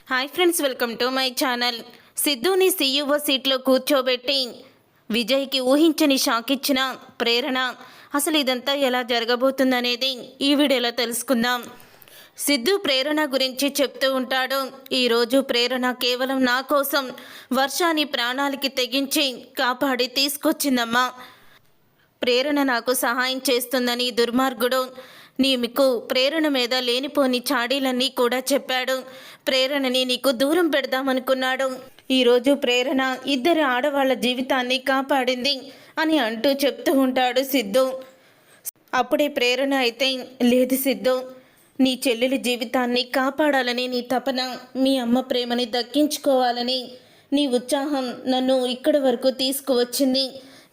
Hi friends, welcome to my channel. సిద్ధుని CEO సీట్లో కూర్చోబెట్టి విజయ్కి ఊహించని షాక్ ఇచ్చిన ప్రేరణ. అసలు ఇదంతా ఎలా జరగబోతుందనేది ఈ వీడియోలో తెలుసుకుందాం. సిద్ధు ప్రేరణ గురించి చెప్తూ ఉంటాడు. ఈరోజు ప్రేరణ కేవలం నా కోసం వర్షాన్ని ప్రాణాలకి తెగించి కాపాడి తీసుకొచ్చిందమ్మా. ప్రేరణ నాకు సహాయం చేస్తుందని దుర్మార్గుడు నీకు ప్రేరణ మీద లేనిపోని చాడీలన్నీ కూడా చెప్పాడు. ప్రేరణని నీకు దూరం పెడదామనుకున్నాడు. ఈరోజు ప్రేరణ ఇద్దరి ఆడవాళ్ళ జీవితాన్ని కాపాడింది అని అంటూ చెప్తూ ఉంటాడు సిద్ధు. అప్పుడే ప్రేరణ అయితే, లేదు సిద్ధు, నీ చెల్లెలి జీవితాన్ని కాపాడాలని నీ తపన, మీ అమ్మ ప్రేమని దక్కించుకోవాలని నీ ఉత్సాహం నన్ను ఇక్కడి వరకు తీసుకువచ్చింది.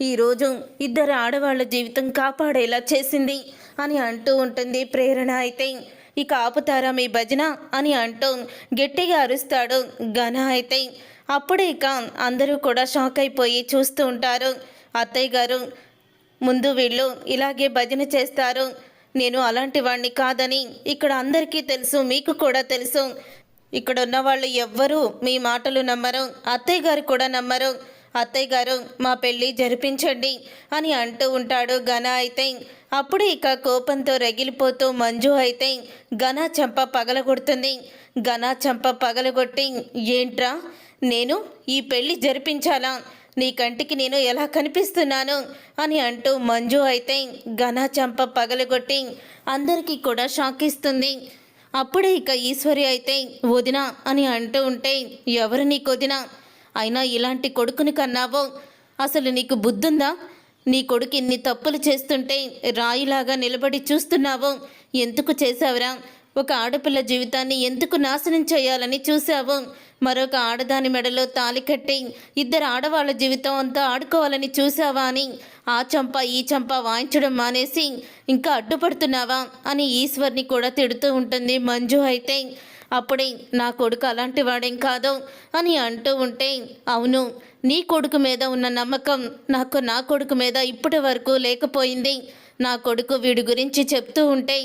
ఈరోజు ఇద్దరు ఆడవాళ్ళ జీవితం కాపాడేలా చేసింది అని అంటూ ఉంటుంది ప్రేరణ. అయితే ఇక ఆపుతారా మీ భజన అని అంటూ గట్టిగా అరుస్తాడు ఘన. అయితే అప్పుడే ఇక అందరూ కూడా షాక్ అయిపోయి చూస్తూ ఉంటారు. అత్తయ్య గారు, ముందు వీళ్ళు ఇలాగే భజన చేస్తారు, నేను అలాంటి వాడిని కాదని ఇక్కడ అందరికీ తెలుసు, మీకు కూడా తెలుసు. ఇక్కడ ఉన్న వాళ్ళు ఎవ్వరూ మీ మాటలు నమ్మరు, అత్తయ్య గారు కూడా నమ్మరు. అత్తయ్య గారు, మా పెళ్ళి జరిపించండి అని అంటూ ఉంటాడు ఘన. అయితే అప్పుడు ఇక కోపంతో రగిలిపోతూ మంజు అయితే ఘన చెంప పగలగొడుతుంది. ఘన చెంప పగలగొట్టి, ఏంట్రా, నేను ఈ పెళ్ళి జరిపించాలా? నీ కంటికి నేను ఎలా కనిపిస్తున్నాను అని అంటూ మంజు అయితే ఘన చెంప పగలగొట్టి అందరికీ కూడా షాక్ ఇస్తుంది. అప్పుడే ఇక ఈశ్వరి అయితే, వదిన అని అంటూ ఉంటే, ఎవరు నీకు వదిన? అయినా ఇలాంటి కొడుకుని కన్నావో? అసలు నీకు బుద్ధుందా? నీ కొడుకు ఇన్ని తప్పులు చేస్తుంటే రాయిలాగా నిలబడి చూస్తున్నావో? ఎందుకు చేశావురా? ఒక ఆడపిల్ల జీవితాన్ని ఎందుకు నాశనం చేయాలని చూసావు? మరొక ఆడదాని మెడలో తాలి కట్టి ఇద్దరు ఆడవాళ్ళ జీవితం అంతా ఆడుకోవాలని చూసావా అని ఆ చంప ఈ చంప వాయించడం మానేసి ఇంకా అడ్డుపడుతున్నావా అని ఈశ్వర్ని కూడా తిడుతూ ఉంటుంది మంజు. అయితే అప్పుడే నా కొడుకు అలాంటి వాడేం కాదు అని అంటూ ఉంటే, అవును, నీ కొడుకు మీద ఉన్న నమ్మకం నాకు నా కొడుకు మీద ఇప్పటి వరకు లేకపోయింది. నా కొడుకు వీడి గురించి చెప్తూ ఉంటే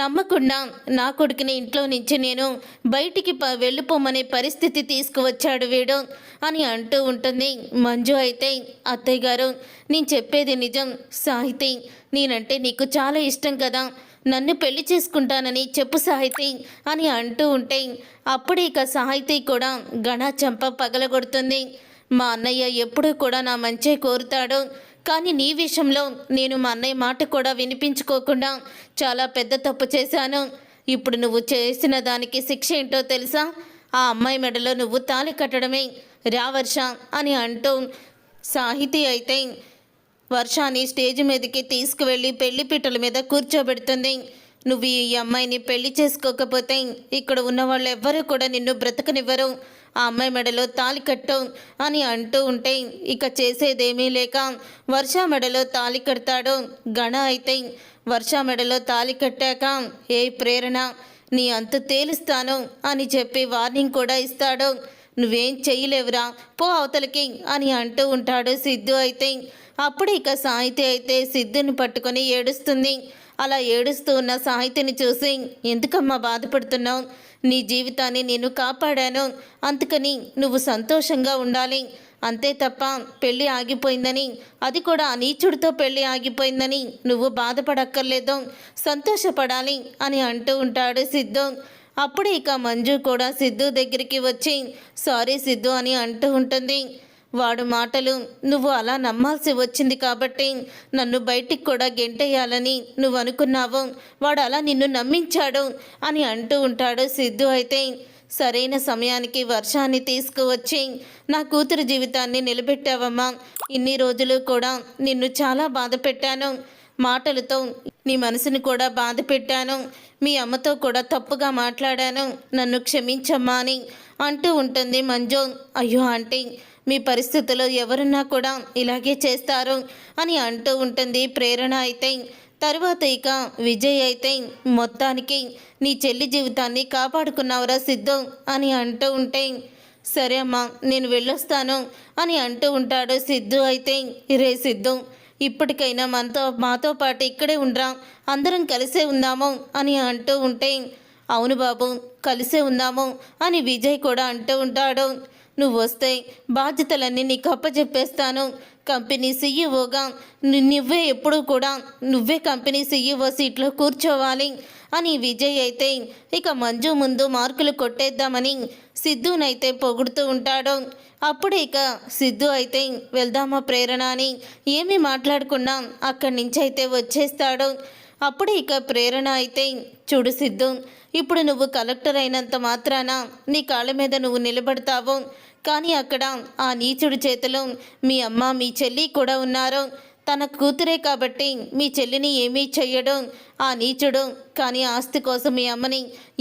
నమ్మకుండా నా కొడుకుని ఇంట్లో నుంచి నేను బయటికి వెళ్ళిపోమనే పరిస్థితి తీసుకువచ్చాడు వీడు అని అంటూ ఉంటుంది మంజు. అయితే అత్తయ్య గారు, నేను చెప్పేది నిజం. సాహితి, నేనంటే నీకు చాలా ఇష్టం కదా, నన్ను పెళ్లి చేసుకుంటానని చెప్పు సాహితి అని అంటూ ఉంటే అప్పుడు ఇక సాహితి కూడా ఘన చెంప పగలగొడుతుంది. మా అన్నయ్య ఎప్పుడూ కూడా నా మంచే కోరుతాడు, కానీ నీ విషయంలో నేను మా అన్నయ్య మాట కూడా వినిపించుకోకుండా చాలా పెద్ద తప్పు చేశాను. ఇప్పుడు నువ్వు చేసిన దానికి శిక్ష ఏంటో తెలుసా? ఆ అమ్మాయి మెడలో నువ్వు తాళి కట్టడమే. రా వర్ష అని అంటూ సాహితి అయితే వర్షాన్ని స్టేజ్ మీదకి తీసుకువెళ్ళి పెళ్లి పీటల మీద కూర్చోబెడుతుంది. నువ్వు ఈ అమ్మాయిని పెళ్లి చేసుకోకపోతే ఇక్కడ ఉన్న వాళ్ళు ఎవ్వరూ కూడా నిన్ను బ్రతకనివ్వరు, ఆ అమ్మాయి మెడలో తాళి కట్టు అని అంటూ ఉంటే ఇక చేసేదేమీ లేక వర్ష మెడలో తాళి కడతాడు ఘన. అయితే వర్ష మెడలో తాళి కట్టాక, ఏ ప్రేరణ, నీ అంత తేలుస్తాను అని చెప్పి వార్నింగ్ కూడా ఇస్తాడు. నువ్వేం చెయ్యలేవురా, పో అవతలకి అని అంటూ ఉంటాడు సిద్ధు. అయితే అప్పుడు ఇక సాహితి అయితే సిద్ధుని పట్టుకొని ఏడుస్తుంది. అలా ఏడుస్తూ ఉన్న సాహితిని చూసి, ఎందుకమ్మా బాధపడుతున్నావు? నీ జీవితాన్ని నేను కాపాడాను, అందుకని నువ్వు సంతోషంగా ఉండాలి, అంతే తప్ప పెళ్ళి ఆగిపోయిందని, అది కూడా ఆ నీచుడితో పెళ్ళి ఆగిపోయిందని నువ్వు బాధపడక్కర్లేదు, సంతోషపడాలి అని అంటూ ఉంటాడు సిద్ధు. అప్పుడు ఇక మంజు కూడా సిద్ధు దగ్గరికి వచ్చి సారీ సిద్ధు అని అంటూ ఉంటుంది. వాడు మాటలు నువ్వు అలా నమ్మాల్సి వచ్చింది కాబట్టి నన్ను బయటికి కూడా గెంటేయాలని నువ్వు అనుకున్నావు, వాడు అలా నిన్ను నమ్మించాడు అని అంటూ ఉంటాడు సిద్ధు. అయితే సరైన సమయానికి వర్షాన్ని తీసుకువచ్చి నా కూతురు జీవితాన్ని నిలబెట్టావమ్మా. ఇన్ని రోజులు కూడా నిన్ను చాలా బాధ పెట్టాను, మాటలతో నీ మనసుని కూడా బాధ పెట్టాను, మీ అమ్మతో కూడా తప్పుగా మాట్లాడాను, నన్ను క్షమించమ్మా అని అంటూ ఉంటుంది మంజు. అయ్యో ఆంటీ, మీ పరిస్థితుల్లో ఎవరున్నా కూడా ఇలాగే చేస్తారు అని అంటూ ఉంటుంది ప్రేరణ. అయితే తర్వాత ఇక విజయ్ అయితే, మొత్తానికి నీ చెల్లి జీవితాన్ని కాపాడుకున్నావురా సిద్ధు అని అంటూ ఉంటే, సరే అమ్మా నేను వెళ్ళొస్తాను అని అంటూ ఉంటాడు సిద్ధు. అయితే రే సిద్ధు, ఇప్పటికైనా మాతో పాటు ఇక్కడే ఉండరా, అందరం కలిసే ఉందాము అని అంటూ ఉంటే, అవును బాబు, కలిసే ఉందాము అని విజయ్ కూడా అంటూ ఉంటాడు. నువ్వు వస్తే బాధ్యతలన్నీ నీకు అప్పచెప్పేస్తాను. కంపెనీ సీఈఓగా నువ్వే ఎప్పుడూ కూడా నువ్వే కంపెనీ సీఈఓ సీట్లో కూర్చోవాలి అని విజయ్ అయితే ఇక మంజు ముందు మార్కులు కొట్టేద్దామని సిద్ధునైతే పొగుడుతూ ఉంటాడు. అప్పుడు ఇక సిద్ధు అయితే వెళ్దామా ప్రేరణ అని ఏమీ మాట్లాడకుండా అక్కడి నుంచి అయితే వచ్చేస్తాడు. అప్పుడు ఇక ప్రేరణ అయితే చూడు సిద్ధు, ఇప్పుడు నువ్వు కలెక్టర్ అయినంత మాత్రాన నీ కాళ్ళ మీద నువ్వు నిలబడతావు, కానీ అక్కడ ఆ నీచుడి చేతిలో మీ అమ్మ మీ చెల్లి కూడా ఉన్నారు. తన కూతురే కాబట్టి మీ చెల్లిని ఏమీ చెయ్యడు ఆ నీచుడు, కానీ ఆస్తి కోసం మీ అమ్మని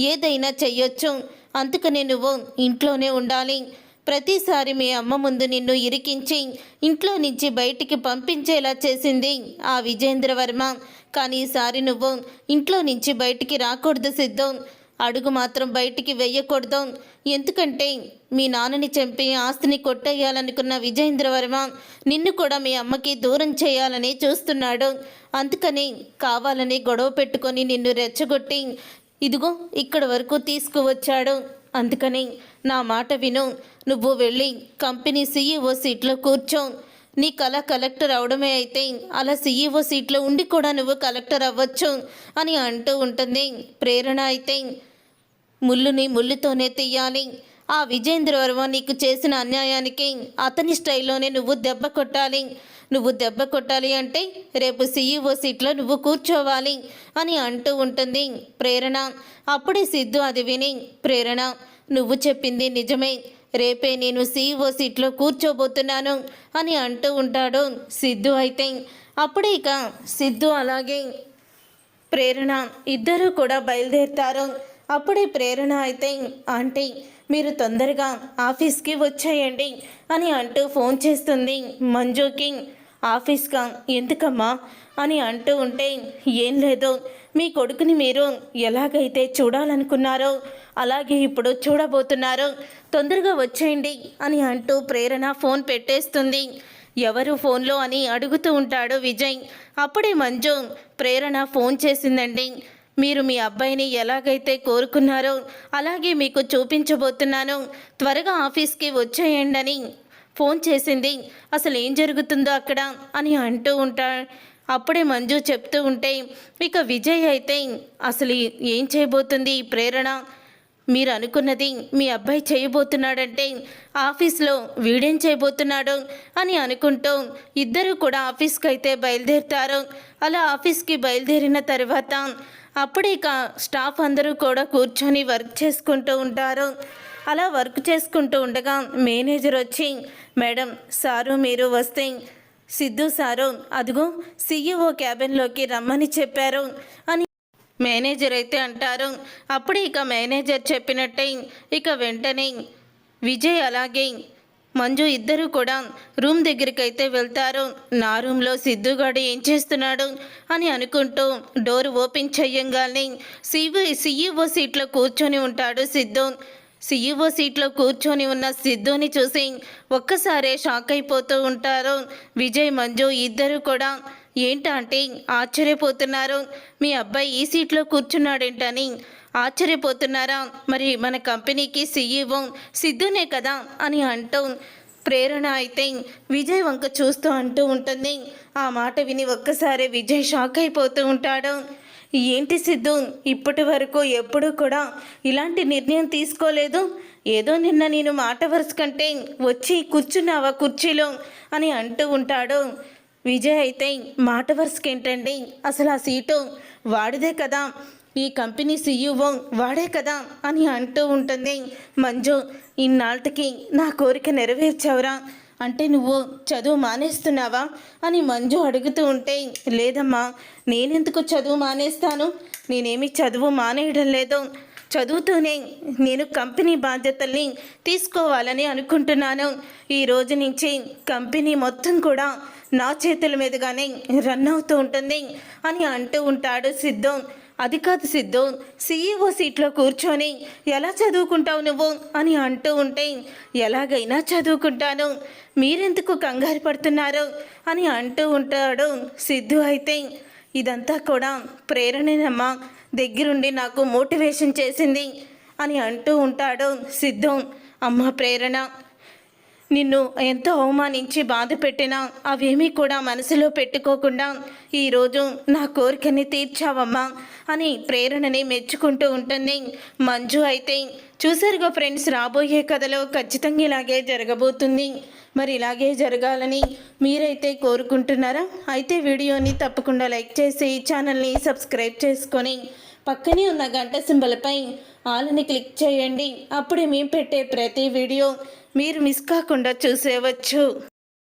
ఏదైనా చెయ్యొచ్చు. అందుకనే నువ్వు ఇంట్లోనే ఉండాలి. ప్రతిసారి మీ అమ్మ ముందు నిన్ను ఇరికించి ఇంట్లో నుంచి బయటికి పంపించేలా చేసింది ఆ విజేంద్రవర్మ, కానీ ఈసారి నువ్వు ఇంట్లో నుంచి బయటికి రాకూడదు సిద్ధు. అడుగు మాత్రం బయటికి వెయ్యకూడదు. ఎందుకంటే మీ నాన్నని చంపి ఆస్తిని కొట్టేయాలనుకున్న విజేంద్రవర్మ నిన్ను కూడా మీ అమ్మకి దూరం చేయాలని చూస్తున్నాడు. అందుకని కావాలని గొడవ పెట్టుకొని నిన్ను రెచ్చగొట్టి ఇదిగో ఇక్కడ వరకు తీసుకువచ్చాడు. అందుకని నా మాట విను, నువ్వు వెళ్ళి కంపెనీ సీఈఓ సీట్లో కూర్చో. నీ కళ కలెక్టర్ అవడమే అయితే అలా సీఈఓ సీట్లో ఉండి కూడా నువ్వు కలెక్టర్ అవ్వచ్చు అని అంటూ ఉంటుంది. ప్రేరణ అయితే ముళ్ళుని ముళ్ళుతోనే తీయాలి. ఆ విజేంద్రవర్మ నీకు చేసిన అన్యాయానికి అతని స్టైల్లోనే నువ్వు దెబ్బ కొట్టాలి. నువ్వు దెబ్బ కొట్టాలి అంటే రేపు సీఈఓ సీట్లో నువ్వు కూర్చోవాలి అని అంటూ ఉంటుంది ప్రేరణ. అప్పుడే సిద్ధు అది విని, ప్రేరణ నువ్వు చెప్పింది నిజమే, రేపే నేను సీఈఓ సీట్లో కూర్చోబోతున్నాను అని అంటూ ఉంటాడు సిద్ధు అయితే. అప్పుడే ఇక సిద్ధు అలాగే ప్రేరణ ఇద్దరూ కూడా బయలుదేరుతారు. అప్పుడే ప్రేరణ అయితే ఆంటీ మీరు తొందరగా ఆఫీస్కి వచ్చేయండి అని అంటూ ఫోన్ చేస్తుంది మంజుకి. ఆఫీస్గా ఎందుకమ్మా అని అంటూ ఉంటే, ఏం లేదు, మీ కొడుకుని మీరు ఎలాగైతే చూడాలనుకున్నారో అలాగే ఇప్పుడు చూడబోతున్నారు, తొందరగా వచ్చేయండి అని అంటూ ప్రేరణ ఫోన్ పెట్టేస్తుంది. ఎవరు ఫోన్లో అని అడుగుతూ ఉంటాడు విజయ్. అప్పుడే మంజు, ప్రేరణ ఫోన్ చేసిందండి, మీరు మీ అబ్బాయిని ఎలాగైతే కోరుకున్నారో అలాగే మీకు చూపించబోతున్నాను, త్వరగా ఆఫీస్కి వచ్చేయండి అని ఫోన్ చేసింది. అసలు ఏం జరుగుతుందో అక్కడ అని అంటూ ఉంటాడు. అప్పుడే మంజు చెప్తూ ఉంటే ఇక విజయ్ అయితే అసలు ఏం చేయబోతుంది ఈ ప్రేరణ, మీరు అనుకున్నది మీ అబ్బాయి చేయబోతున్నాడంటే ఆఫీస్లో వీడేం చేయబోతున్నాడు అని అనుకుంటూ ఇద్దరు కూడా ఆఫీస్కి అయితే బయలుదేరుతారు. అలా ఆఫీస్కి బయలుదేరిన తర్వాత అప్పుడే ఇక స్టాఫ్ అందరూ కూడా కూర్చొని వర్క్ చేసుకుంటూ ఉంటారు. అలా వర్క్ చేసుకుంటూ ఉండగా మేనేజర్ వచ్చి, మేడం సారు మీరు వస్తే సిద్ధు సారు అదిగో సీఈఓ క్యాబిన్లోకి రమ్మని చెప్పారు అని మేనేజర్ అయితే అంటారు. అప్పుడు ఇక మేనేజర్ చెప్పినట్టే ఇక వెంటనే విజయ్ అలాగే మంజు ఇద్దరు కూడా రూమ్ దగ్గరికి అయితే వెళ్తారు. నా రూమ్లో సిద్ధుగాడు ఏం చేస్తున్నాడు అని అనుకుంటూ డోర్ ఓపెన్ చెయ్యంగానే సీఈఓ సీట్లో కూర్చొని ఉంటాడు సిద్ధు. సీఈఓ సీట్లో కూర్చొని ఉన్న సిద్ధుని చూసి ఒక్కసారే షాక్ అయిపోతూ ఉంటారు విజయ్ మంజు ఇద్దరు కూడా. ఏంటంటే ఆశ్చర్యపోతున్నారు, మీ అబ్బాయి ఈ సీట్లో కూర్చున్నాడేంటని ఆశ్చర్యపోతున్నారా? మరి మన కంపెనీకి సీఈఓ సిద్ధునే కదా అని అంటూ ప్రేరణ అయితే విజయ్ వంక చూస్తూ అంటూ ఉంటుంది. ఆ మాట విని ఒక్కసారి విజయ్ షాక్ అయిపోతూ ఉంటాడు. ఏంటి సిద్ధు, ఇప్పటి వరకు ఎప్పుడూ కూడా ఇలాంటి నిర్ణయం తీసుకోలేదు, ఏదో నిన్న నేను మాట వరుస కంటే వచ్చి కూర్చున్నావా కుర్చీలో అని అంటూ ఉంటాడు. విజయ్ అయితే మాట వరుసకేంటండి, అసలు ఆ సీటు వాడిదే కదా, ఈ కంపెనీ సీఈఓ వాడే కదా అని అంటూ ఉంటుంది. మంజు ఇన్నాళ్ళకి నా కోరిక నెరవేర్చావురా, అంటే నువ్వు చదువు మానేస్తున్నావా అని మంజు అడుగుతూ ఉంటే, లేదమ్మా నేనెందుకు చదువు మానేస్తాను, నేనేమి చదువు మానేయడం లేదు, చదువుతూనే నేను కంపెనీ బాధ్యతల్ని తీసుకోవాలని అనుకుంటున్నాను. ఈ రోజు నుంచి కంపెనీ మొత్తం కూడా నా చేతుల మీదుగానే రన్ అవుతూ ఉంటుంది అని అంటూ ఉంటాడు సిద్ధు. అది కాదు సిద్ధు, సీఈఓ సీట్లో కూర్చొని ఎలా చదువుకుంటావు నువ్వు అని అంటూ ఉంటే, ఎలాగైనా చదువుకుంటాను, మీరెందుకు కంగారు పడుతున్నారు అని అంటూ ఉంటాడు సిద్ధు. అయితే ఇదంతా కూడా ప్రేరణనమ్మ దగ్గరుండి నాకు మోటివేషన్ చేసింది, అని అంటూ ఉంటాడు సిద్ధు. అమ్మ ప్రేరణ, నిన్ను ఎంతో అవమానించి బాధ పెట్టినా అవేమీ కూడా మనసులో పెట్టుకోకుండా ఈరోజు నా కోరికని తీర్చావమ్మా అని ప్రేరణని మెచ్చుకుంటూ ఉంటుంది మంజు. అయితే చూసారుగా ఫ్రెండ్స్, రాబోయే కథలో ఖచ్చితంగా ఇలాగే జరగబోతుంది. మరి ఇలాగే జరగాలని మీరైతే కోరుకుంటున్నారా? అయితే వీడియోని తప్పకుండా లైక్ చేసి ఛానల్ని సబ్స్క్రైబ్ చేసుకొని పక్కనే ఉన్న గంట సింబల్పై ఆల్ని క్లిక్ చేయండి. అప్పుడే మేము పెట్టే ప్రతి వీడియో మీరు మిస్ కాకుండా చూసేవచ్చు.